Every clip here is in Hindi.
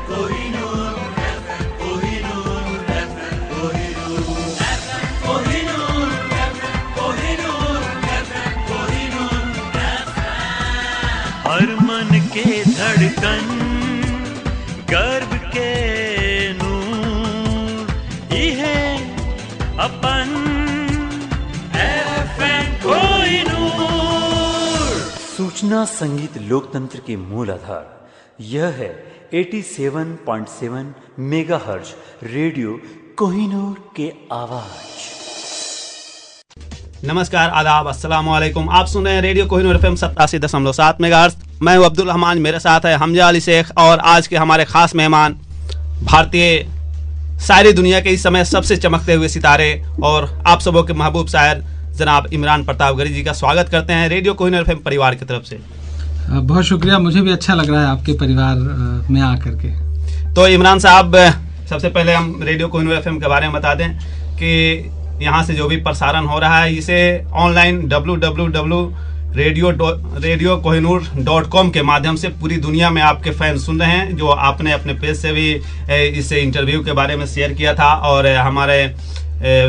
हर मन के धड़कन गर्व के नूर इहे अपन FM कोहिनूर। सूचना संगीत लोकतंत्र के मूल आधार यह है 87.7 मेगाहर्ट्ज रेडियो कोहिनूर के आवाज। नमस्कार, आदाब, अस्सलाम वालेकुम। आप सुन रहे हैं रेडियो कोहिनूर FM 87.7 मेगाहर्ट्ज। मैं हूं अब्दुल रहमान, मेरे साथ है हमजा अली शेख और आज के हमारे खास मेहमान भारतीय शायरी दुनिया के इस समय सबसे चमकते हुए सितारे और आप सबों के महबूब शायर जनाब इमरान प्रतापगढ़ी जी का स्वागत करते हैं रेडियो कोहिनूर FM परिवार की तरफ से। बहुत शुक्रिया, मुझे भी अच्छा लग रहा है आपके परिवार में आकर के। तो इमरान साहब, सबसे पहले हम रेडियो कोहिनूर FM के बारे में बता दें कि यहाँ से जो भी प्रसारण हो रहा है इसे ऑनलाइन www.radiokohinur.com के माध्यम से पूरी दुनिया में आपके फैन सुन रहे हैं, जो आपने अपने पेज से भी इस इंटरव्यू के बारे में शेयर किया था और हमारे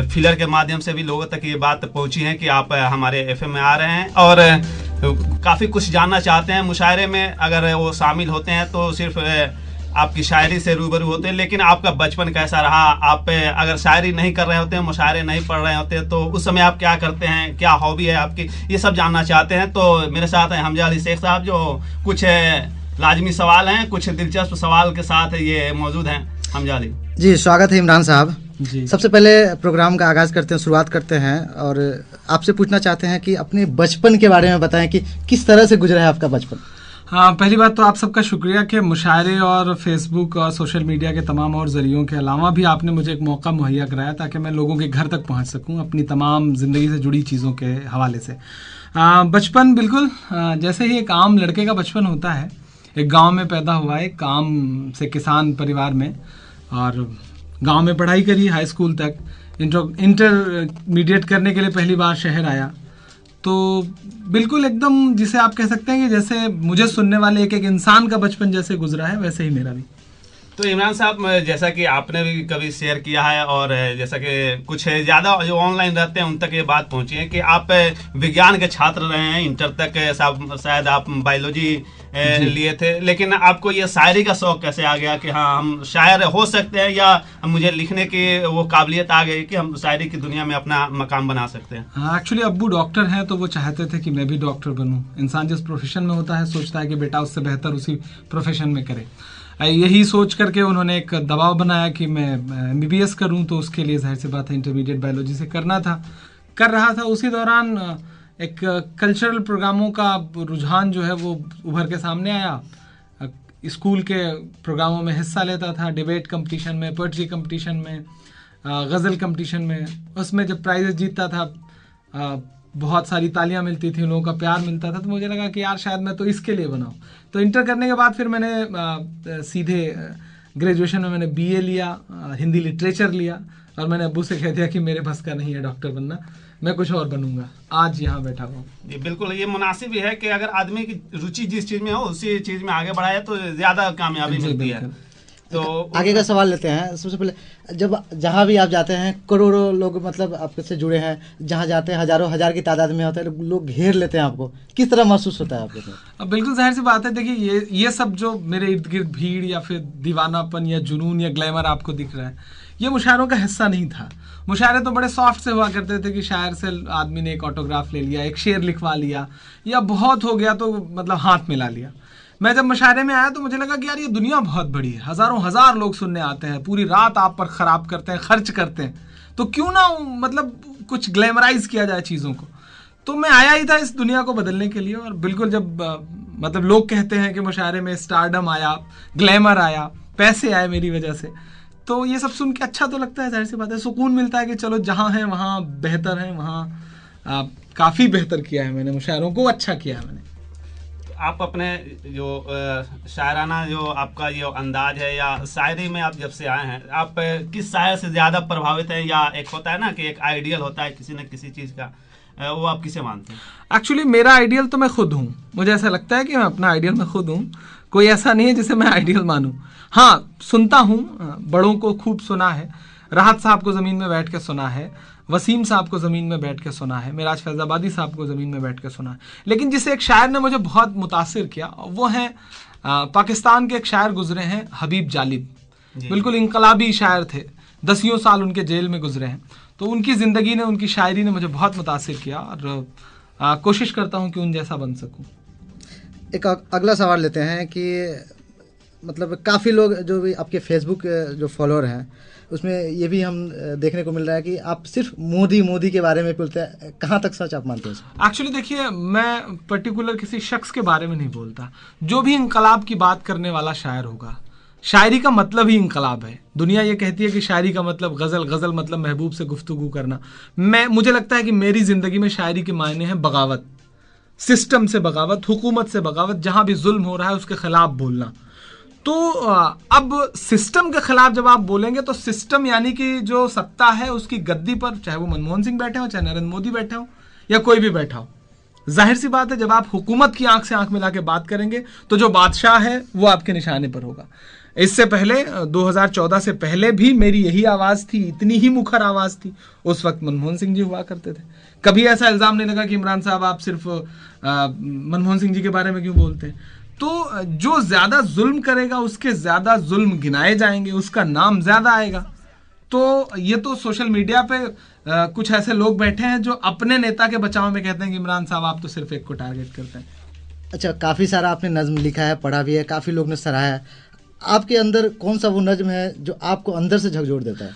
फिलर के माध्यम से भी लोगों तक ये बात पहुंची है कि आप हमारे FM में आ रहे हैं और काफ़ी कुछ जानना चाहते हैं। मुशायरे में अगर वो शामिल होते हैं तो सिर्फ आपकी शायरी से रूबरू होते हैं, लेकिन आपका बचपन कैसा रहा? आप अगर शायरी नहीं कर रहे होते हैं, मुशायरे नहीं पढ़ रहे होते हैं, तो उस समय आप क्या करते हैं, क्या हॉबी है आपकी, ये सब जानना चाहते हैं। तो मेरे साथ हैं हमजा अली शेख साहब, जो कुछ लाजमी सवाल हैं, कुछ दिलचस्प सवाल के साथ ये मौजूद हैं। हमजा अली जी, स्वागत है इमरान साहब जी। सबसे पहले प्रोग्राम का आगाज़ करते हैं, शुरुआत करते हैं और आपसे पूछना चाहते हैं कि अपने बचपन के बारे में बताएं कि किस तरह से गुजरा है आपका बचपन। हाँ, पहली बात तो आप सबका शुक्रिया कि मुशायरे और फेसबुक और सोशल मीडिया के तमाम और ज़रियों के अलावा भी आपने मुझे एक मौका मुहैया कराया ताकि मैं लोगों के घर तक पहुंच सकूं अपनी तमाम ज़िंदगी से जुड़ी चीज़ों के हवाले से। बचपन बिल्कुल जैसे ही एक आम लड़के का बचपन होता है, एक गांव में पैदा हुआ, एक काम से किसान परिवार में, और गांव में पढ़ाई करी हाई स्कूल तक। इंटरमीडिएट करने के लिए पहली बार शहर आया, तो बिल्कुल एकदम जिसे आप कह सकते हैं कि जैसे मुझे सुनने वाले एक एक इंसान का बचपन जैसे गुजरा है वैसे ही मेरा भी। तो इमरान साहब, जैसा कि आपने भी कभी शेयर किया है और जैसा कि कुछ ज़्यादा जो ऑनलाइन रहते हैं उन तक ये बात पहुंची है कि आप विज्ञान के छात्र रहे हैं, इंटर तक शायद आप बायोलॉजी लिए थे, लेकिन आपको ये शायरी का शौक कैसे आ गया कि हाँ हम शायर हो सकते हैं, या मुझे लिखने की वो काबिलियत आ गई कि हम शायरी की दुनिया में अपना मकाम बना सकते हैं? हाँ, एक्चुअली अब्बू डॉक्टर हैं तो वो चाहते थे कि मैं भी डॉक्टर बनूं। इंसान जिस प्रोफेशन में होता है सोचता है कि बेटा उससे बेहतर उसी प्रोफेशन में करे। यही सोच करके उन्होंने एक दबाव बनाया कि मैं MBBS करूं, तो उसके लिए जाहिर सी बात है इंटरमीडिएट बायोलॉजी से करना था। कर रहा था, उसी दौरान एक कल्चरल प्रोग्रामों का रुझान जो है वो उभर के सामने आया। स्कूल के प्रोग्रामों में हिस्सा लेता था, डिबेट कंपटीशन में, पोएट्री कंपटीशन में, गज़ल कंपटीशन में। उसमें जब प्राइजेस जीतता था बहुत सारी तालियां मिलती थी, लोगों का प्यार मिलता था, तो मुझे लगा कि यार शायद मैं तो इसके लिए बनाऊं। तो इंटर करने के बाद फिर मैंने सीधे ग्रेजुएशन में मैंने BA लिया, हिंदी लिटरेचर लिया, और मैंने अब्बू से कह दिया कि मेरे बस का नहीं है डॉक्टर बनना, मैं कुछ और बनूंगा। आज यहाँ बैठा हुआ। ये बिल्कुल ये मुनासिब ही है कि अगर आदमी की रुचि जिस चीज़ में हो उसी चीज़ में आगे बढ़ाए तो ज़्यादा कामयाबी मिलती है। तो आगे का सवाल लेते हैं। सबसे पहले, जब जहाँ भी आप जाते हैं, करोड़ों लोग मतलब आपसे जुड़े हैं, जहाँ जाते हैं हजारों हजार की तादाद में होते हैं, लोग घेर लेते हैं आपको, किस तरह महसूस होता है आपको? अब बिल्कुल जाहिर सी बात है, देखिए ये सब जो मेरे इर्द गिर्द भीड़ या फिर दीवानापन या जुनून या ग्लैमर आपको दिख रहा है, ये मुशायरों का हिस्सा नहीं था। मुशायरे तो बड़े सॉफ्ट से हुआ करते थे कि शायर से आदमी ने एक ऑटोग्राफ ले लिया, एक शेर लिखवा लिया, या बहुत हो गया तो मतलब हाथ मिला लिया। मैं जब मुशायरे में आया तो मुझे लगा कि यार ये दुनिया बहुत बड़ी है, हजारों हजार लोग सुनने आते हैं, पूरी रात आप पर खराब करते हैं, खर्च करते हैं, तो क्यों ना मतलब कुछ ग्लैमराइज किया जाए चीज़ों को। तो मैं आया ही था इस दुनिया को बदलने के लिए। और बिल्कुल जब मतलब लोग कहते हैं कि मुशायरे में स्टारडम आया, ग्लैमर आया, पैसे आए मेरी वजह से, तो ये सब सुन के अच्छा तो लगता है, जाहिर सी बात है, सुकून मिलता है कि चलो जहाँ है वहाँ बेहतर है, वहाँ काफ़ी बेहतर किया है मैंने, मुशायरों को अच्छा किया है मैंने। आप अपने जो शायराना जो आपका ये अंदाज है या शायरी में आप जब से आए हैं, आप किस शायर से ज़्यादा प्रभावित हैं? या एक होता है ना कि एक आइडियल होता है किसी न किसी चीज़ का, वो आप किसे मानते हैं? एक्चुअली मेरा आइडियल तो मैं खुद हूँ। मुझे ऐसा लगता है कि मैं अपना आइडियल मैं खुद हूँ। कोई ऐसा नहीं है जिसे मैं आइडियल मानूं। हाँ, सुनता हूँ, बड़ों को खूब सुना है, राहत साहब को ज़मीन में बैठ के सुना है, वसीम साहब को ज़मीन में बैठ के सुना है, मेराज फैज़ाबादी साहब को ज़मीन में बैठ के सुना है। लेकिन जिसे एक शायर ने मुझे बहुत मुतासिर किया वो है पाकिस्तान के एक शायर गुजरे हैं, हबीब जालिब। बिल्कुल इनकलाबी शायर थे, 10 साल उनके जेल में गुजरे हैं। तो उनकी ज़िंदगी ने, उनकी शायरी ने मुझे बहुत मुतासिर किया और कोशिश करता हूँ कि उन जैसा बन सकूँ। एक अगला सवाल लेते हैं कि मतलब काफ़ी लोग जो भी आपके फेसबुक जो फॉलोअर हैं उसमें ये भी हम देखने को मिल रहा है कि आप सिर्फ मोदी के बारे में बोलते हैं। कहाँ तक सच आप मानते हैं? एक्चुअली देखिए, मैं पर्टिकुलर किसी शख्स के बारे में नहीं बोलता। जो भी इंकलाब की बात करने वाला शायर होगा, शायरी का मतलब ही इंकलाब है। दुनिया ये कहती है कि शायरी का मतलब गज़ल, गज़ल मतलब महबूब से गुफ्तगू करना। मुझे लगता है कि मेरी ज़िंदगी में शायरी के मायने हैं बगावत, सिस्टम से बगावत, हुकूमत से बगावत, जहाँ भी जुल्म हो रहा है उसके खिलाफ बोलना। तो अब सिस्टम के खिलाफ जब आप बोलेंगे तो सिस्टम यानी कि जो सत्ता है उसकी गद्दी पर, चाहे वो मनमोहन सिंह बैठे हो, चाहे नरेंद्र मोदी बैठे हो या कोई भी बैठा हो, जाहिर सी बात है जब आप हुकूमत की आंख से आंख मिला के बात करेंगे तो जो बादशाह है वो आपके निशाने पर होगा। इससे पहले 2014 से पहले भी मेरी यही आवाज़ थी, इतनी ही मुखर आवाज़ थी। उस वक्त मनमोहन सिंह जी हुआ करते थे। कभी ऐसा इल्ज़ाम नहीं लगा कि इमरान साहब आप सिर्फ मनमोहन सिंह जी के बारे में क्यों बोलते हैं। तो जो ज़्यादा जुल्म करेगा उसके ज़्यादा जुल्म गिनाए जाएंगे, उसका नाम ज़्यादा आएगा। तो ये तो सोशल मीडिया पे कुछ ऐसे लोग बैठे हैं जो अपने नेता के बचाव में कहते हैं कि इमरान साहब आप तो सिर्फ एक को टारगेट करते हैं। अच्छा, काफ़ी सारा आपने नज़्म लिखा है, पढ़ा भी है, काफ़ी लोग ने सराहा है। आपके अंदर कौन सा वो नज़्म है जो आपको अंदर से झकझोर देता है?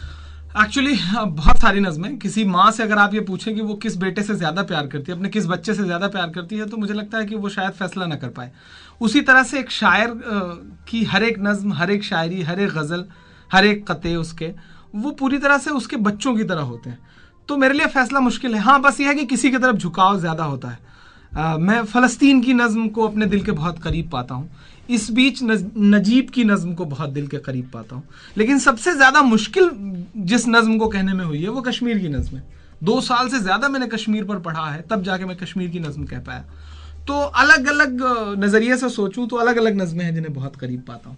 एक्चुअली बहुत सारी नज़में। किसी माँ से अगर आप ये पूछें कि वो किस बेटे से ज़्यादा प्यार करती है, अपने किस बच्चे से ज़्यादा प्यार करती है, तो मुझे लगता है कि वो शायद फैसला ना कर पाए। उसी तरह से एक शायर की हर एक नज़्म, हर एक शायरी, हर एक गज़ल, हर एक कते उसके, वो पूरी तरह से उसके बच्चों की तरह होते हैं। तो मेरे लिए फ़ैसला मुश्किल है। हाँ, बस ये है कि किसी की तरफ झुकाव ज़्यादा होता है। मैं फ़लस्तीन की नज़्म को अपने दिल के बहुत करीब पाता हूँ। इस बीच नजीब की नज़्म को बहुत दिल के करीब पाता हूँ। लेकिन सबसे ज़्यादा मुश्किल जिस नज़्म को कहने में हुई है वो कश्मीर की नज़्म है। 2 साल से ज़्यादा मैंने कश्मीर पर पढ़ा है, तब जाके मैं कश्मीर की नज़्म कह पाया। तो अलग अलग नज़रिए से सोचूं तो अलग अलग नज़में हैं जिन्हें बहुत करीब पाता हूँ।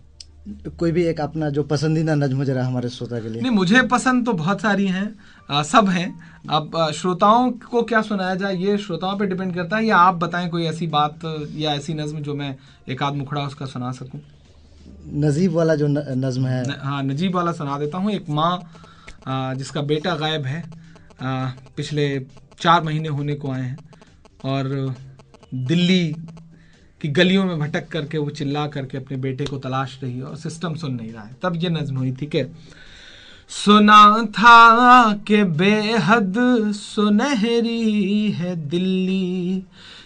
कोई भी एक अपना जो पसंदीदा नज़्म जरा हमारे श्रोता के लिए। नहीं, मुझे पसंद तो बहुत सारी हैं, सब हैं। अब श्रोताओं को क्या सुनाया जाए ये श्रोताओं पे डिपेंड करता है, या आप बताएं कोई ऐसी बात या ऐसी नज़्म जो मैं एक आध मुखड़ा उसका सुना सकूं। नजीब वाला जो नज़्म है। हाँ, नजीब वाला सुना देता हूँ। एक माँ जिसका बेटा गायब है, पिछले 4 महीने होने को आए हैं, और दिल्ली कि गलियों में भटक करके वो चिल्ला करके अपने बेटे को तलाश रही है और सिस्टम सुन नहीं रहा है। तब ये नज़्म हुई थी कि सुना था कि बेहद सुनहरी है दिल्ली,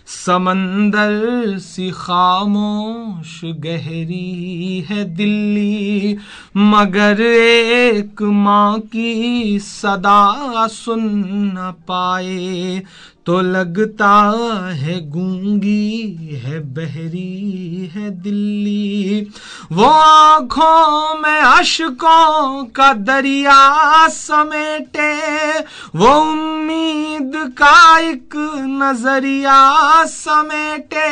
समंदर सी खामोश गहरी है दिल्ली, मगर एक माँ की सदा सुन न पाए तो लगता है गूंगी है, बहरी है दिल्ली। वो आँखों में अश्कों का दरिया समेटे, वो उम्मीद का एक नजरिया समेटे,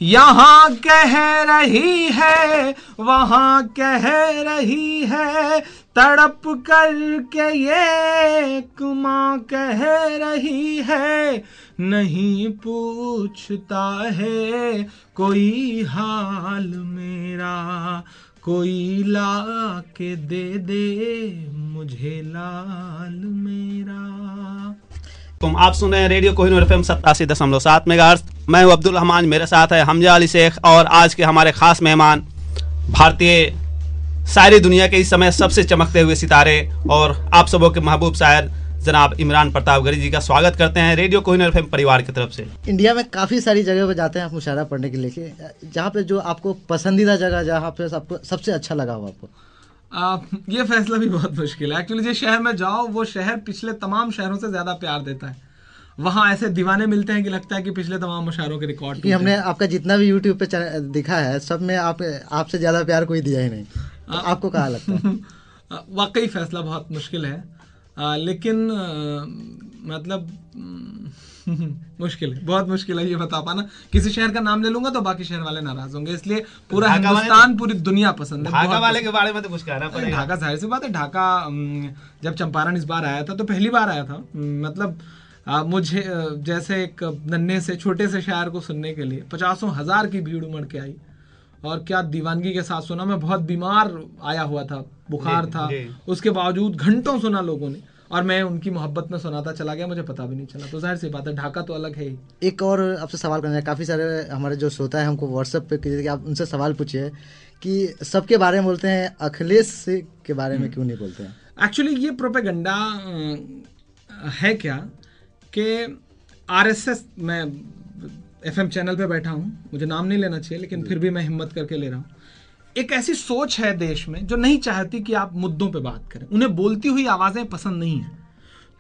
यहाँ कह रही है वहाँ कह रही है, तड़प करके ये एक माँ कह रही है, नहीं पूछता है कोई हाल मेरा, कोई ला के दे दे मुझे लाल मेरा। तुम आप सुन रहे हैं रेडियो कोहिनूर एफएम 87.7 मेगाहर्ट्ज़। मैं हूं अब्दुल रहमान, मेरे साथ है हमजा अली शेख और आज के हमारे खास मेहमान भारतीय सारी दुनिया के इस समय सबसे चमकते हुए सितारे और आप सबों के महबूब शायर जनाब इमरान प्रतापगढ़ी जी का स्वागत करते हैं रेडियो कोहिनूर एफएम परिवार की तरफ से। इंडिया में काफ़ी सारी जगह पर जाते हैं आप मुशायरा पढ़ने के लिए, जहाँ पे जो आपको पसंदीदा जगह जहाँ पे आपको सबसे अच्छा लगा हो आपको? ये फैसला भी बहुत मुश्किल है। एक्चुअली जिस शहर में जाओ वो शहर पिछले तमाम शहरों से ज़्यादा प्यार देता है। वहाँ ऐसे दीवाने मिलते हैं कि लगता है कि पिछले तमाम मुशायरों के रिकॉर्ड कि हमने आपका जितना भी यूट्यूब पे दिखा है सब में आपसे ज़्यादा प्यार कोई दिया ही नहीं। आपको कहाँ लगता है? वाकई फैसला बहुत मुश्किल है। लेकिन मतलब मुश्किल है, बहुत मुश्किल है ये बता पाना। किसी शहर का नाम ले लूंगा तो बाकी शहर वाले नाराज होंगे, इसलिए पूरा हिंदुस्तान पूरी दुनिया पसंद है। ढाका वाले के बारे में तो कुछ कहना पड़ेगा। ढाका जाहिर सी बात है, ढाका जब चंपारण इस बार आया था तो पहली बार आया था, मतलब मुझे जैसे एक नन्हे से छोटे से शायर को सुनने के लिए 50,000 की भीड़ उमड़ के आई, और क्या दीवानगी के साथ सुना। मैं बहुत बीमार आया हुआ था, बुखार था, उसके बावजूद घंटों सुना लोगों ने, और मैं उनकी मोहब्बत में सुनाता चला गया, मुझे पता भी नहीं चला। तो जाहिर सी बात है ढाका तो अलग है ही। एक और आपसे सवाल करना है, काफ़ी सारे हमारे जो श्रोता है हमको व्हाट्सएप पे कि आप उनसे सवाल पूछिए कि सबके बारे में बोलते हैं, अखिलेश के बारे में क्यों नहीं बोलते हैं? एक्चुअली ये प्रोपेगेंडा है क्या कि आरएसएस, मैं एफएम चैनल पे बैठा हूँ, मुझे नाम नहीं लेना चाहिए लेकिन फिर भी मैं हिम्मत करके ले रहा हूँ। एक ऐसी सोच है देश में जो नहीं चाहती कि आप मुद्दों पे बात करें, उन्हें बोलती हुई आवाजें पसंद नहीं है,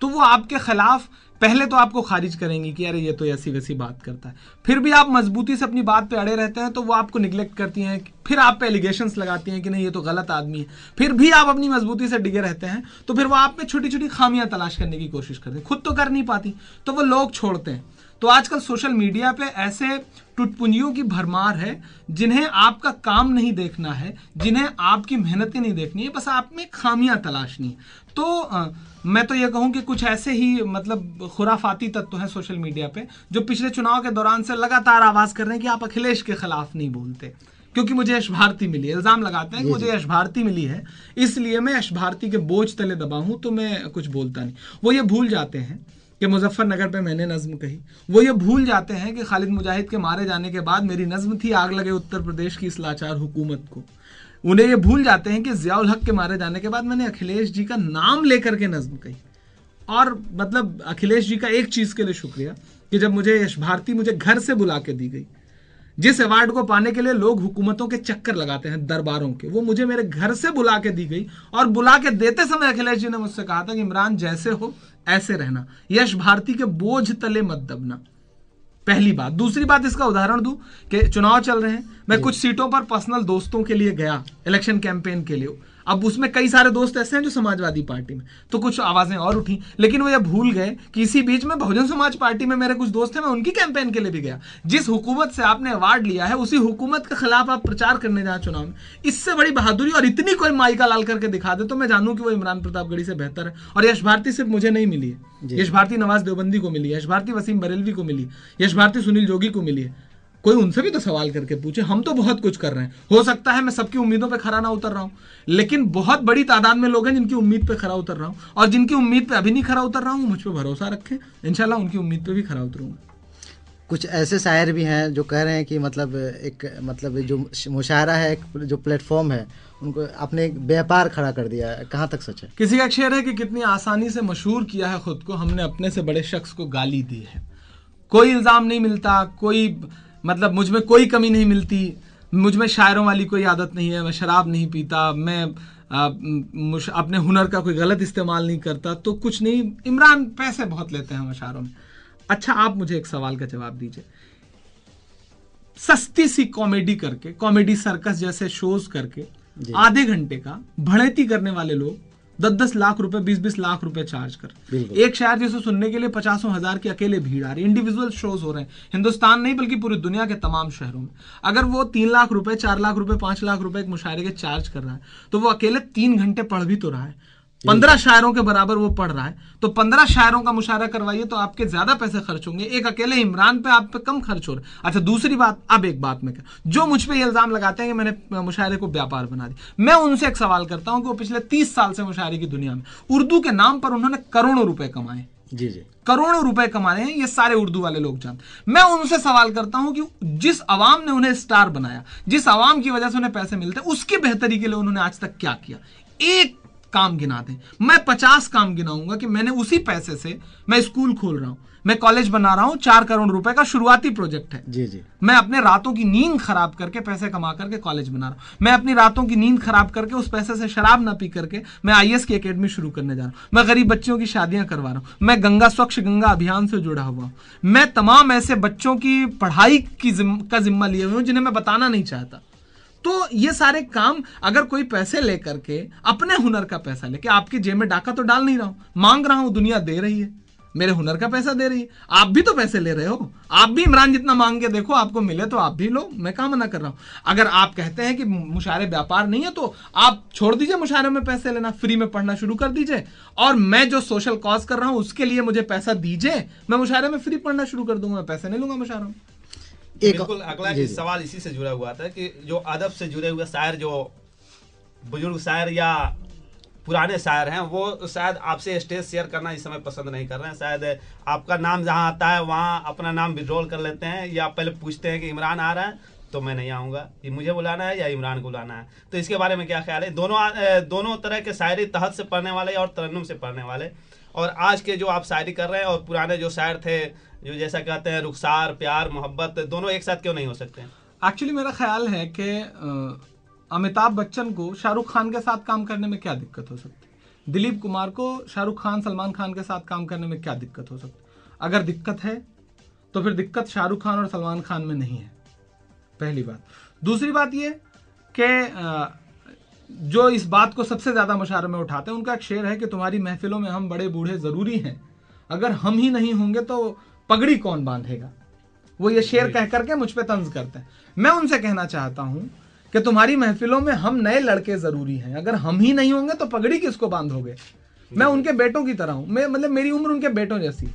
तो वो आपके खिलाफ पहले तो आपको खारिज करेंगी कि अरे ये तो ऐसी वैसी बात करता है। फिर भी आप मजबूती से अपनी बात पे अड़े रहते हैं तो वो आपको निगलेक्ट करती हैं, फिर आप पे एलिगेशंस लगाती हैं कि नहीं ये तो गलत आदमी है। फिर भी आप अपनी मजबूती से डिगे रहते हैं तो फिर वो आप में छोटी छोटी खामियां तलाश करने की कोशिश करते हैं, खुद तो कर नहीं पाती तो वो लोग छोड़ते हैं। तो आजकल सोशल मीडिया पे ऐसे टुटपुंजियों की भरमार है जिन्हें आपका काम नहीं देखना है, जिन्हें आपकी मेहनतें नहीं देखनी है, बस आप में खामियां तलाशनी है। तो मैं तो ये कहूं कि कुछ ऐसे ही मतलब खुराफाती तत्व हैं सोशल मीडिया पे जो पिछले चुनाव के दौरान से लगातार आवाज कर रहे हैं कि आप अखिलेश के खिलाफ नहीं बोलते, क्योंकि मुझे यश भारती मिली है। इल्जाम लगाते हैं कि मुझे यश भारती मिली है इसलिए मैं यश भारती के बोझ तले दबा हूं तो मैं कुछ बोलता नहीं। वो ये भूल जाते हैं कि मुजफ्फरनगर पे मैंने नज्म कही, वो ये भूल जाते हैं कि खालिद मुजाहिद के मारे जाने के बाद मेरी नज्म थी आग लगे उत्तर प्रदेश की इस लाचार हुकूमत को। उन्हें ये भूल जाते हैं कि ज़ियाउल हक के मारे जाने के बाद मैंने अखिलेश जी का नाम लेकर के नज्म कही। और मतलब अखिलेश जी का एक चीज के लिए शुक्रिया कि जब मुझे यश भारती मुझे घर से बुला के दी गई, जिस अवार्ड को पाने के लिए लोग हुकूमतों के चक्कर लगाते हैं दरबारों के, वो मुझे मेरे घर से बुला के दी गई। और बुला के देते समय अखिलेश जी ने मुझसे कहा था कि इमरान जैसे हो ऐसे रहना, यश भारती के बोझ तले मत दबना। पहली बात। दूसरी बात, इसका उदाहरण दूं कि चुनाव चल रहे हैं, मैं कुछ सीटों पर पर्सनल दोस्तों के लिए गया इलेक्शन कैंपेन के लिए। अब उसमें कई सारे दोस्त ऐसे हैं जो समाजवादी पार्टी में, तो कुछ आवाजें और उठी, लेकिन वो ये भूल गए कि इसी बीच में बहुजन समाज पार्टी में मेरे कुछ दोस्त हैं, मैं उनकी कैंपेन के लिए भी गया। जिस हुकूमत से आपने अवार्ड लिया है उसी हुकूमत के खिलाफ आप प्रचार करने जाए चुनाव में, इससे बड़ी बहादुरी और इतनी कोई माइका लाल करके दिखा दे तो मैं जानूं कि वो इमरान प्रतापगढ़ी से बेहतर है। और यश भारती सिर्फ मुझे नहीं मिली है, यश भारती नवाज देवबंदी को मिली है, यश भारती वसीम बरेलवी को मिली, यश भारती सुनील जोगी को मिली है। कोई उनसे भी तो सवाल करके पूछे। हम तो बहुत कुछ कर रहे हैं, हो सकता है मैं सबकी उम्मीदों पे खरा ना उतर रहा हूं, लेकिन बहुत बड़ी तादाद में लोग हैं जिनकी उम्मीद पे खरा उतर रहा हूं, और जिनकी उम्मीद पे अभी नहीं खरा उतर रहा हूं मुझ पे भरोसा रखें, इंशाल्लाह उनकी उम्मीद पे भी खरा उतरूंगा। कुछ ऐसे शायर भी हैं जो कह रहे हैं कि मतलब जो मुशायरा है, एक जो प्लेटफॉर्म है, उनको आपने एक व्यापार खड़ा कर दिया है, कहाँ तक सच है? किसी का एक शेर है कि कितनी आसानी से मशहूर किया है खुद को हमने, अपने से बड़े शख्स को गाली दी है। कोई इल्जाम नहीं मिलता, कोई मतलब मुझ में कोई कमी नहीं मिलती, मुझ में शायरों वाली कोई आदत नहीं है, मैं शराब नहीं पीता, मैं अपने हुनर का कोई गलत इस्तेमाल नहीं करता, तो कुछ नहीं। इमरान पैसे बहुत लेते हैं अशारों में। अच्छा, आप मुझे एक सवाल का जवाब दीजिए, सस्ती सी कॉमेडी करके, कॉमेडी सर्कस जैसे शोज करके आधे घंटे का भड़ेती करने वाले लोग 10-10 लाख रुपए, 20-20 लाख रुपए चार्ज कर एक शायर जिसे सुनने के लिए 50,000 की अकेले भीड़ आ रही है। इंडिविजुअल शोज हो रहे हैं हिंदुस्तान नहीं बल्कि पूरी दुनिया के तमाम शहरों में। अगर वो 3 लाख रुपए, 4 लाख रुपए, 5 लाख रुपए एक मुशायरे के चार्ज कर रहा है तो वो अकेले 3 घंटे पढ़ भी तो रहा है, 15 शायरों के बराबर वो पढ़ रहा है, तो 15 शायरों का मुशायरा करवाइए तो आपके ज्यादा पैसे खर्च होंगे, एक अकेले इमरान पे आप पे कम खर्च हो रहा है। अच्छा, दूसरी बात, अब एक बात में जो मुझ पे ये इल्जाम लगाते हैं कि मैंने मुशायरे को व्यापार बना दिया, मैं उनसे एक सवाल करता हूं कि वो पिछले 30 साल से मुशायरे की दुनिया में उर्दू के नाम पर उन्होंने करोड़ों रुपए कमाए, जी करोड़ों रुपए कमाए हैं, ये सारे उर्दू वाले लोग जानते। मैं उनसे सवाल करता हूं कि जिस अवाम ने उन्हें स्टार बनाया, जिस अवाम की वजह से उन्हें पैसे मिलते, उसकी बेहतरी के लिए उन्होंने आज तक क्या किया? एक काम गिना दें, मैं 50 काम गिनाऊंगा कि मैंने उसी पैसे से, मैं स्कूल खोल रहा हूं, मैं कॉलेज बना रहा हूं, 4 करोड़ रुपए का शुरुआती प्रोजेक्ट है। जी। मैं अपने रातों की नींद खराब करके पैसे कमा करके कॉलेज बना रहा हूं, मैं अपनी रातों की नींद खराब करके उस पैसे से शराब ना पी करके मैं IAS की एकेडमी शुरू करने जा रहा हूं, मैं गरीब बच्चों की शादियां करवा रहा हूं, मैं गंगा स्वच्छ गंगा अभियान से जुड़ा हुआ हूं, मैं तमाम ऐसे बच्चों की पढ़ाई का जिम्मा लिए हुए हूं जिन्हें मैं बताना नहीं चाहता। तो ये सारे काम अगर कोई पैसे लेकर के, अपने हुनर का पैसा लेके, आपकी जेब में डाका तो डाल नहीं रहा हूं, मांग रहा हूं, दुनिया दे रही है, मेरे हुनर का पैसा दे रही है। आप भी तो पैसे ले रहे हो, आप भी इमरान जितना मांग के देखो, आपको मिले तो आप भी लो, मैं कहां मना कर रहा हूं। अगर आप कहते हैं कि मुशायरे व्यापार नहीं है तो आप छोड़ दीजिए मुशायरे में पैसे लेना, फ्री में पढ़ना शुरू कर दीजिए, और मैं जो सोशल कॉज कर रहा हूं उसके लिए मुझे पैसा दीजिए, मैं मुशायरे में फ्री पढ़ना शुरू कर दूंगा, मैं पैसे नहीं लूंगा मुशायरों में। बिल्कुल, अगला सवाल इसी से जुड़ा हुआ था कि जो अदब से जुड़े हुए शायर, जो बुजुर्ग शायर या पुराने शायर हैं, वो शायद आपसे स्टेज शेयर करना इस समय पसंद नहीं कर रहे हैं। शायद आपका नाम जहां आता है वहां अपना नाम विड्रॉल कर लेते हैं, या पहले पूछते हैं कि इमरान आ रहा है तो मैं नहीं आऊँगा, ये मुझे बुलाना है या इमरान को बुलाना है। तो इसके बारे में क्या ख्याल है? दोनों तरह के शायरी, तहत से पढ़ने वाले और तरन्नुम से पढ़ने वाले, और आज के जो आप शायरी कर रहे हैं और पुराने जो शायर थे, जो जैसा कहते हैं रुखसार, प्यार, मोहब्बत, दोनों एक साथ क्यों नहीं हो सकते? एक्चुअली मेरा ख्याल है कि अमिताभ बच्चन को शाहरुख खान के साथ काम करने में क्या दिक्कत हो सकती है, दिलीप कुमार को शाहरुख खान, सलमान खान के साथ काम करने में क्या दिक्कत हो सकती है? अगर दिक्कत है तो फिर दिक्कत शाहरुख खान और सलमान खान में नहीं है, पहली बात। दूसरी बात ये कि जो इस बात को सबसे ज्यादा मुशायरे में उठाते हैं, उनका एक शेर है कि तुम्हारी महफिलों में हम बड़े बूढ़े जरूरी हैं, अगर हम ही नहीं होंगे तो पगड़ी कौन बांधेगा। वो ये शेर कह करके मुझ पे तंज करते हैं। मैं उनसे कहना चाहता हूं कि तुम्हारी महफिलों में हम नए लड़के जरूरी हैं, अगर हम ही नहीं होंगे तो पगड़ी किसको बांधोगे। मैं उनके बेटों की तरह हूं, मतलब मेरी उम्र उनके बेटों जैसी।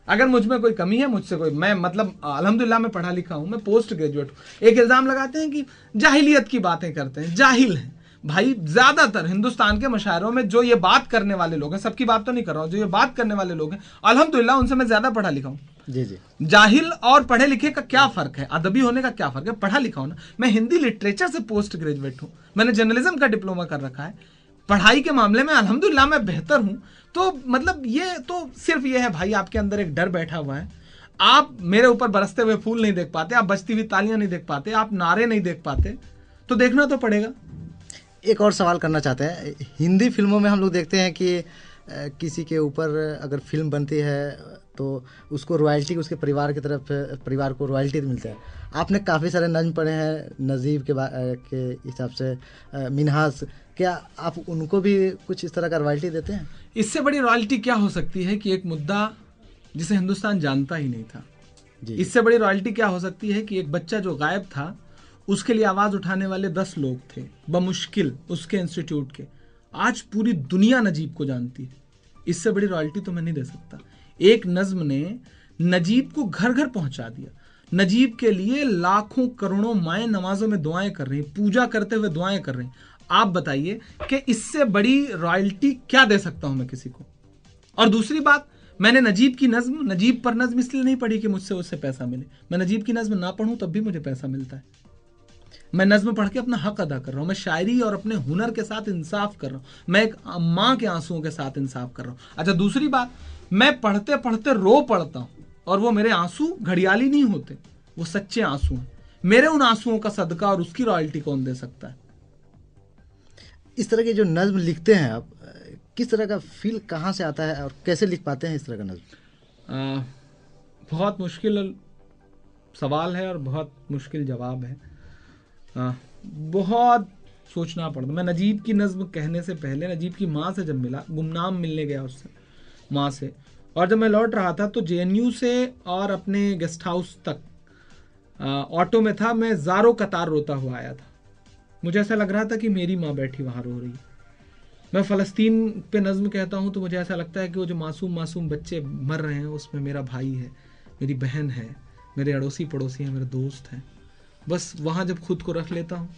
अगर मुझ में कोई कमी है, मुझसे कोई, मैं मतलब अल्हम्दुलिल्लाह मैं पढ़ा लिखा हूं, मैं पोस्ट ग्रेजुएट हूं। एक इल्जाम लगाते हैं कि जाहिलियत की बातें करते हैं, जाहिल हैं भाई। ज्यादातर हिंदुस्तान के मुशायरों में जो ये बात करने वाले लोग हैं, सबकी बात तो नहीं कर रहा हूं, जो ये बात करने वाले लोग हैं अल्हम्दुलिल्लाह उनसे मैं ज्यादा पढ़ा लिखा हूं। जी जी। जाहिल और पढ़े लिखे का क्या फर्क है, अदबी होने का क्या फर्क है? पढ़ा लिखा हूं ना, मैं हिंदी लिटरेचर से पोस्ट ग्रेजुएट हूं, मैंने जर्नलिज्म का डिप्लोमा कर रखा है, पढ़ाई के मामले में अल्हम्दुलिल्लाह मैं बेहतर हूं। तो मतलब ये तो सिर्फ ये है भाई, आपके अंदर एक डर बैठा हुआ है। आप मेरे ऊपर बरसते हुए फूल नहीं देख पाते, आप बजती हुई तालियां नहीं देख पाते, आप नारे नहीं देख पाते, तो देखना तो पड़ेगा। एक और सवाल करना चाहते हैं, हिंदी फिल्मों में हम लोग देखते हैं कि किसी के ऊपर अगर फिल्म बनती है तो उसको रॉयल्टी, उसके परिवार की तरफ, परिवार को रॉयल्टी मिलता है। आपने काफ़ी सारे नज्म पढ़े हैं नजीब के हिसाब से, मिन्हाज, क्या आप उनको भी कुछ इस तरह का रॉयल्टी देते हैं? इससे बड़ी रॉयल्टी क्या हो सकती है कि एक मुद्दा जिसे हिंदुस्तान जानता ही नहीं था। इससे बड़ी रॉयल्टी क्या हो सकती है कि एक बच्चा जो गायब था उसके लिए आवाज उठाने वाले 10 लोग थे बमुश्किल उसके इंस्टीट्यूट के, आज पूरी दुनिया नजीब को जानती है। इससे बड़ी रॉयल्टी तो मैं नहीं दे सकता। एक नज्म ने नजीब को घर घर पहुंचा दिया, नजीब के लिए लाखों करोड़ों माएं नमाजों में दुआएं कर रही, पूजा करते हुए दुआएं कर रही। आप बताइए कि इससे बड़ी रॉयल्टी क्या दे सकता हूं मैं किसी को। और दूसरी बात, मैंने नजीब की नज्म, नजीब पर नज्म इसलिए नहीं पढ़ी कि मुझसे उससे पैसा मिले। मैं नजीब की नज्म ना पढ़ूं तब भी मुझे पैसा मिलता है। मैं नज्म पढ़ के अपना हक अदा कर रहा हूं, मैं शायरी और अपने हुनर के साथ इंसाफ कर रहा हूं, मैं एक माँ के आंसुओं के साथ इंसाफ कर रहा हूं। अच्छा, दूसरी बात, मैं पढ़ते पढ़ते रो पड़ता हूं, और वो मेरे आंसू घड़ियाली नहीं होते, वो सच्चे आंसू हैं। मेरे उन आंसुओं का सदका और उसकी रॉयल्टी कौन दे सकता है? इस तरह की जो नज्म लिखते हैं आप, किस तरह का फील कहाँ से आता है और कैसे लिख पाते हैं इस तरह का नज्म? बहुत मुश्किल सवाल है और बहुत मुश्किल जवाब है। बहुत सोचना पड़ता। मैं नजीब की नज्म कहने से पहले नजीब की माँ से जब मिला, गुमनाम मिलने गया उससे, माँ से, और जब मैं लौट रहा था तो जेएनयू से और अपने गेस्ट हाउस तक ऑटो में था, मैं ज़ारों कतार रोता हुआ आया था। मुझे ऐसा लग रहा था कि मेरी माँ बैठी वहाँ रो रही है। मैं फ़लस्तीन पे नज्म कहता हूँ तो मुझे ऐसा लगता है कि वो जो मासूम मासूम बच्चे मर रहे हैं उसमें मेरा भाई है, मेरी बहन है, मेरे अड़ोसी पड़ोसी हैं, मेरे दोस्त हैं। बस वहाँ जब खुद को रख लेता हूँ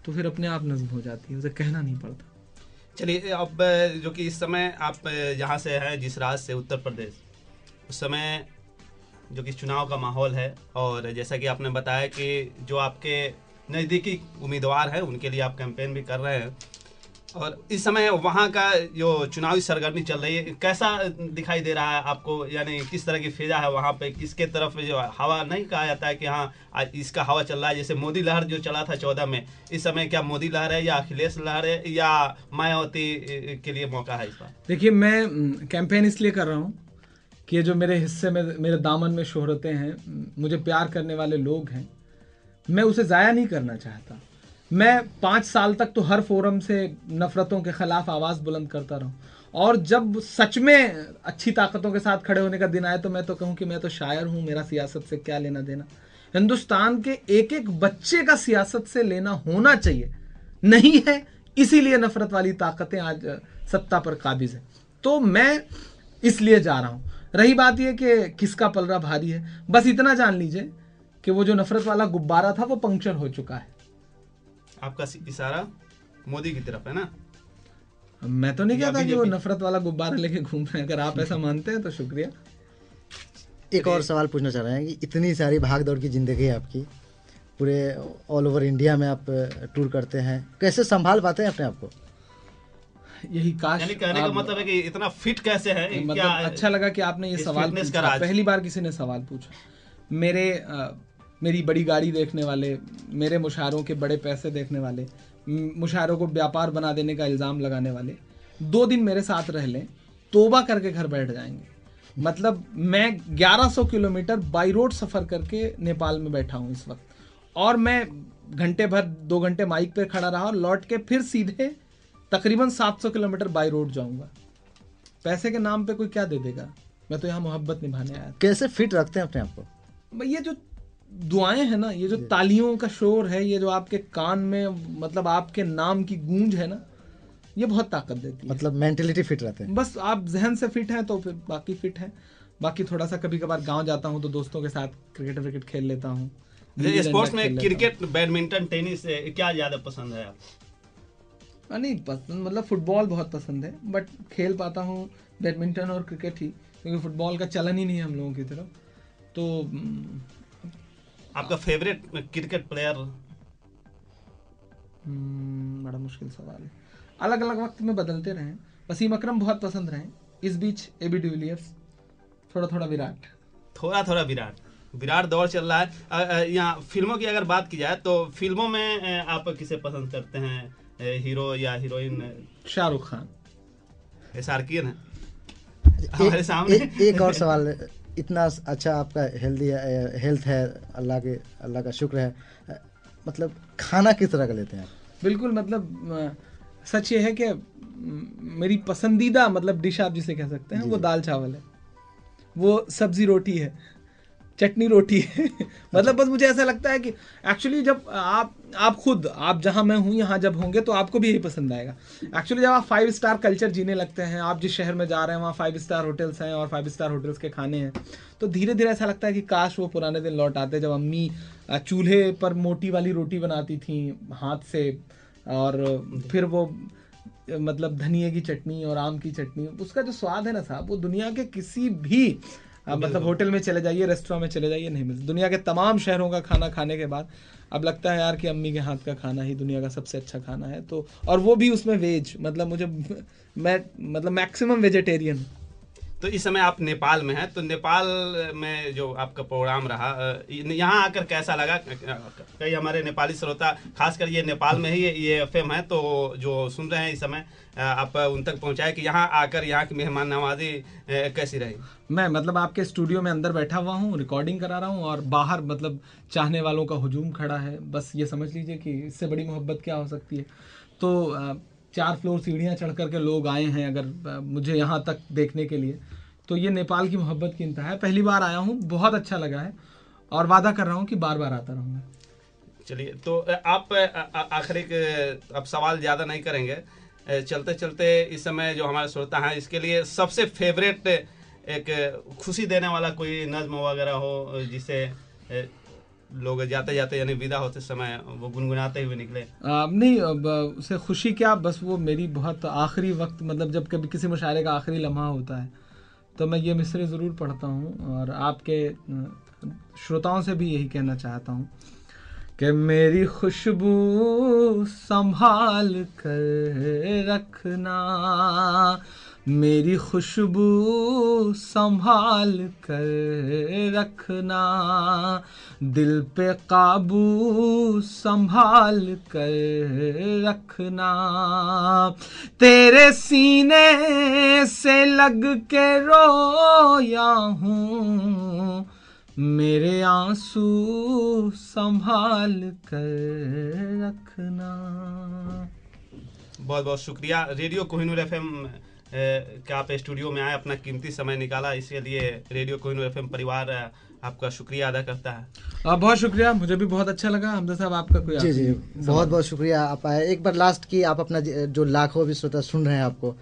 तो फिर अपने आप नज्म हो जाती है, उसे कहना नहीं पड़ता। चलिए, अब जो कि इस समय आप जहाँ से हैं, जिस राज्य से, उत्तर प्रदेश, उस समय जो कि चुनाव का माहौल है, और जैसा कि आपने बताया कि जो आपके नज़दीकी उम्मीदवार हैं उनके लिए आप कैंपेन भी कर रहे हैं, और इस समय वहाँ का जो चुनावी सरगर्मी चल रही है, कैसा दिखाई दे रहा है आपको? यानी किस तरह की फिजा है वहाँ पे? किसके तरफ जो हवा, नहीं कहा जाता है कि हाँ आज इसका हवा चल रहा है, जैसे मोदी लहर जो चला था 14 में, इस समय क्या मोदी लहर है या अखिलेश लहर है या मायावती के लिए मौका है इस बार? देखिए, मैं कैंपेन इसलिए कर रहा हूँ कि जो मेरे हिस्से में, मेरे दामन में शोहरतें हैं, मुझे प्यार करने वाले लोग हैं, मैं उसे ज़ाया नहीं करना चाहता। मैं 5 साल तक तो हर फोरम से नफरतों के खिलाफ आवाज़ बुलंद करता रहूं, और जब सच में अच्छी ताकतों के साथ खड़े होने का दिन आए तो मैं तो कहूं कि मैं तो शायर हूं, मेरा सियासत से क्या लेना देना। हिंदुस्तान के एक एक बच्चे का सियासत से लेना होना चाहिए, नहीं है, इसीलिए नफरत वाली ताकतें आज सत्ता पर काबिज है। तो मैं इसलिए जा रहा हूं। रही बात यह कि किसका पलड़ा भारी है, बस इतना जान लीजिए कि वो जो नफरत वाला गुब्बारा था वो पंक्चर हो चुका है। आपका इशारा मोदी की तरफ है ना? मैं तो नहीं या कहता कि वो बीजेपी? नफरत वाला गुब्बारा लेके घूम रहे हैं, अगर आप ऐसा मानते हैं तो शुक्रिया। एक और सवाल पूछना चाह रहे हैं कि इतनी सारी भाग दौड़ की ज़िंदगी है आपकी, पूरे ऑल ओवर इंडिया में आप टूर करते हैं, कैसे संभाल पाते हैं अपने आप को? यही काश यानी कहने का मतलब है कि इतना फिट कैसे है, मतलब क्या अच्छा लगा कि आपने ये इस सवाल फिटनेस का पूछा, राज? पहली बार किसी ने सवाल पूछा। मेरी बड़ी गाड़ी देखने वाले, मेरे मुशायरों के बड़े पैसे देखने वाले, मुशायरों को व्यापार बना देने का इल्ज़ाम लगाने वाले 2 दिन मेरे साथ रह लें, तोबा करके घर बैठ जाएंगे। मतलब मैं 1100 किलोमीटर बाई रोड सफ़र करके नेपाल में बैठा हूँ इस वक्त, और मैं घंटे भर 2 घंटे माइक पे खड़ा रहा और लौट के फिर सीधे तकरीबन 700 किलोमीटर बाई रोड जाऊंगा। पैसे के नाम पे कोई क्या दे देगा, मैं तो यहाँ मोहब्बत निभाने आया था। कैसे फिट रखते हैं अपने आप को? ये जो दुआएं हैं ना, ये जो तालियों का शोर है, ये जो आपके कान में मतलब आपके नाम की गूंज है ना, ये बहुत ताकत देती है। मतलब मेंटलिटी फिट रहते हैं। बस आप जहन से फिट हैं तो फिर बाकी फिट है। बाकी थोड़ा सा कभी कभार गांव जाता हूँ तो दोस्तों के साथ क्रिकेट विकेट खेल लेता हूँ। स्पोर्ट्स में क्रिकेट, बैडमिंटन, टेनिस क्या ज्यादा पसंद है आप? नहीं पसंद, मतलब फुटबॉल बहुत पसंद है, बट खेल पाता हूँ बैडमिंटन और क्रिकेट ही, क्योंकि फुटबॉल का चलन ही नहीं है हम लोगों की तरफ। तो आपका फेवरेट क्रिकेट प्लेयर? बड़ा मुश्किल सवाल है, अलग अलग वक्त में बदलते रहे। वसीम अकरम बहुत पसंद रहे, इस बीच एबी डिविलियर्स, थोड़ा थोड़ा विराट। थोड़ा थोड़ा विराट दौर चल रहा है। यहाँ फिल्मों की अगर बात की जाए तो फिल्मों में आप किसे पसंद करते हैं, हीरो या हीरोइन? शाहरुख खान। SRK है हमारे सामने। एक और सवाल, इतना अच्छा आपका हेल्थ है, अल्लाह का शुक्र है, मतलब खाना किस तरह का लेते हैं आप? बिल्कुल, मतलब सच ये है कि मेरी पसंदीदा मतलब डिश आप जिसे कह सकते हैं वो दाल चावल है, वो सब्जी रोटी है, चटनी रोटी है। मतलब बस मुझे ऐसा लगता है कि एक्चुअली जब आप जहां मैं हूं यहाँ जब होंगे तो आपको भी यही पसंद आएगा। एक्चुअली जब आप 5 स्टार कल्चर जीने लगते हैं, आप जिस शहर में जा रहे हैं वहाँ 5 स्टार होटल्स हैं और 5 स्टार होटल्स के खाने हैं, तो धीरे धीरे ऐसा लगता है कि काश वो पुराने दिन लौट आते जब अम्मी चूल्हे पर मोटी वाली रोटी बनाती थी हाथ से, और फिर वो मतलब धनिए की चटनी और आम की चटनी, उसका जो स्वाद है ना साहब, वो दुनिया के किसी भी मतलब होटल में चले जाइए, रेस्टोरेंट में चले जाइए, नहीं मिलता। दुनिया के तमाम शहरों का खाना खाने के बाद अब लगता है यार कि अम्मी के हाथ का खाना ही दुनिया का सबसे अच्छा खाना है। तो और वो भी उसमें वेज, मतलब मैं मतलब मैक्सिमम वेजिटेरियन। तो इस समय आप नेपाल में हैं, तो नेपाल में जो आपका प्रोग्राम रहा, यहाँ आकर कैसा लगा? कई हमारे नेपाली श्रोता, खासकर ये नेपाल में ही ये FM है, तो जो सुन रहे हैं इस समय, आप उन तक पहुँचाए कि यहाँ आकर यहाँ की मेहमान नवाजी कैसी रही? मैं मतलब आपके स्टूडियो में अंदर बैठा हुआ हूँ, रिकॉर्डिंग करा रहा हूँ, और बाहर मतलब चाहने वालों का हुजूम खड़ा है। बस ये समझ लीजिए कि इससे बड़ी मोहब्बत क्या हो सकती है। तो 4 फ्लोर सीढ़ियाँ चढ़ करके लोग आए हैं अगर मुझे यहाँ तक देखने के लिए, तो ये नेपाल की मोहब्बत की इंतहा है। पहली बार आया हूँ, बहुत अच्छा लगा है, और वादा कर रहा हूँ कि बार बार आता रहूँगा। चलिए, तो आप आखिरी अब सवाल ज़्यादा नहीं करेंगे, चलते चलते इस समय जो हमारे श्रोता हैं इसके लिए सबसे फेवरेट एक खुशी देने वाला कोई नज्म वगैरह हो जिसे लोग जाते जाते यानी विदा होते समय वो गुनगुनाते हुए निकले? नहीं, उससे खुशी क्या, बस वो मेरी बहुत आखिरी वक्त, मतलब जब कभी किसी मुशायरे का आखिरी लम्हा होता है तो मैं ये मिसरे ज़रूर पढ़ता हूँ, और आपके श्रोताओं से भी यही कहना चाहता हूँ कि मेरी खुशबू संभाल कर रखना, मेरी खुशबू संभाल कर रखना, दिल पे काबू संभाल कर रखना, तेरे सीने से लग के रोया हूँ मेरे आंसू संभाल कर रखना। बहुत बहुत शुक्रिया। रेडियो कोहिनूर एफएम के आप स्टूडियो में आए, अपना कीमती समय निकाला, इसलिए रेडियो कोहिनूर एफएम परिवार आपका शुक्रिया अदा करता है। बहुत शुक्रिया, मुझे भी बहुत अच्छा लगा। हमजा साहब आपका कोई जी जी बहुत बहुत शुक्रिया आप आए। एक बार लास्ट की आप अपना जो लाखों भी श्रोता सुन रहे हैं आपको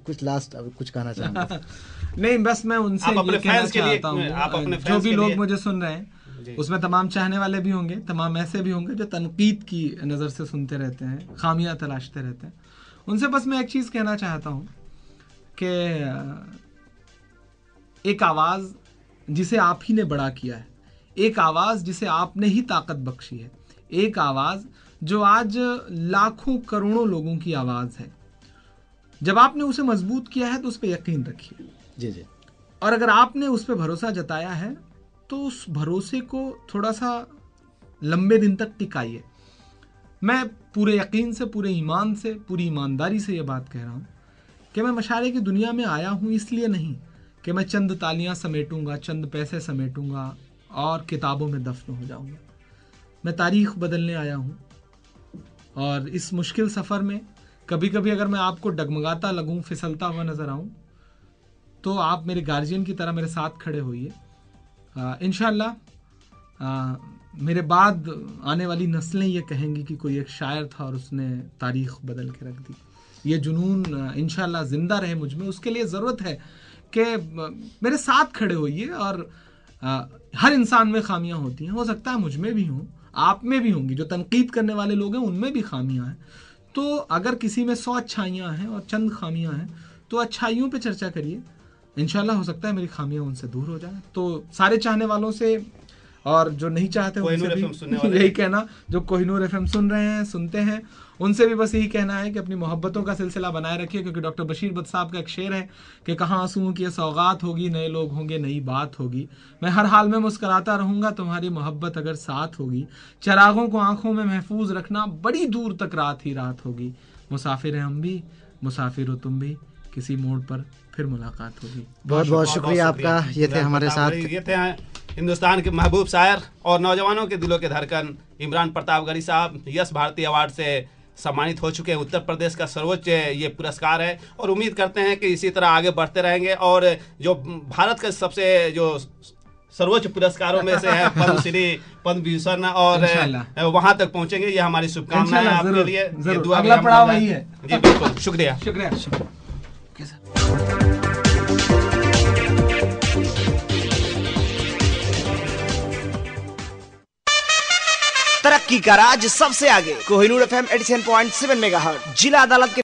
कुछ लास्ट कुछ कहना चाहेंगे? नहीं, बस मैं उनसे ये कहना चाहता हूँ, जो भी लोग मुझे सुन रहे हैं उसमें तमाम चाहने वाले भी होंगे, तमाम ऐसे भी होंगे जो तनकीद की नज़र से सुनते रहते हैं, खामियां तलाशते रहते हैं। उनसे बस मैं एक चीज़ कहना चाहता हूँ कि एक आवाज़ जिसे आप ही ने बड़ा किया है, एक आवाज़ जिसे आपने ही ताकत बख्शी है, एक आवाज़ जो आज लाखों करोड़ों लोगों की आवाज़ है, जब आपने उसे मजबूत किया है तो उस पर यकीन रखिए। जी जी। और अगर आपने उस पर भरोसा जताया है तो उस भरोसे को थोड़ा सा लंबे दिन तक टिकाइए। मैं पूरे यकीन से, पूरे ईमान से, पूरी ईमानदारी से ये बात कह रहा हूँ कि मैं मशारे की दुनिया में आया हूँ इसलिए नहीं कि मैं चंद तालियां समेटूंगा, चंद पैसे समेटूंगा और किताबों में दफन हो जाऊंगा। मैं तारीख बदलने आया हूँ और इस मुश्किल सफ़र में कभी कभी अगर मैं आपको डगमगाता लगूं, फिसलता हुआ नज़र आऊं, तो आप मेरे गार्जियन की तरह मेरे साथ खड़े होइए। इंशाअल्लाह मेरे बाद आने वाली नस्लें ये कहेंगी कि कोई एक शायर था और उसने तारीख बदल के रख दी। ये जुनून इंशाअल्लाह ज़िंदा रहे मुझ में, उसके लिए ज़रूरत है कि मेरे साथ खड़े होइए। और हर इंसान में खामियां होती हैं, हो सकता है मुझ में भी हों, आप में भी होंगी, जो तनकीद करने वाले लोग हैं उनमें भी खामियां हैं। तो अगर किसी में 100 अच्छाइयाँ हैं और चंद खामियां हैं तो अच्छाइयों पे चर्चा करिए, इंशाल्लाह हो सकता है मेरी खामियां उनसे दूर हो जाए। तो सारे चाहने वालों से और जो नहीं चाहते उनसे भी यही कहना, जो कोहिनूर एफएम सुन रहे हैं, सुनते हैं, उनसे भी बस यही कहना है कि अपनी मोहब्बतों का सिलसिला बनाए रखिए, क्योंकि डॉक्टर बशीर बट साहब का एक शेर है कि कहाँ आंसुओं की सौगात होगी, नए लोग होंगे, नई बात होगी, मैं हर हाल में मुस्कुराता रहूंगा, तुम्हारी मोहब्बत अगर साथ होगी, चरागों को आंखों में महफूज रखना, बड़ी दूर तक रात ही रात होगी, मुसाफिर हैं हम भी, मुसाफिर हो तुम भी, किसी मोड़ पर फिर मुलाकात होगी। बहुत बहुत शुक्रिया आपका। ये थे हमारे साथ, ये थे हिंदुस्तान के महबूब शायर और नौजवानों के दिलों के धड़कन इमरान प्रतापगढ़ी साहब। यश भारती अवार्ड से सम्मानित हो चुके हैं। उत्तर प्रदेश का सर्वोच्च ये पुरस्कार है और उम्मीद करते हैं कि इसी तरह आगे बढ़ते रहेंगे और जो भारत का सबसे जो सर्वोच्च पुरस्कारों में से है पद्मश्री, पद्म विभूषण और वहां तक पहुंचेंगे, ये हमारी शुभकामनाएं आपके लिए। ये दुआ अगला पड़ाव वही है। जी बिल्कुल, शुक्रिया शुक्रिया। तरक्की का राज सबसे आगे, कोहिनूर एफएम 87.7 मेगाहर्ट्ज, जिला अदालत के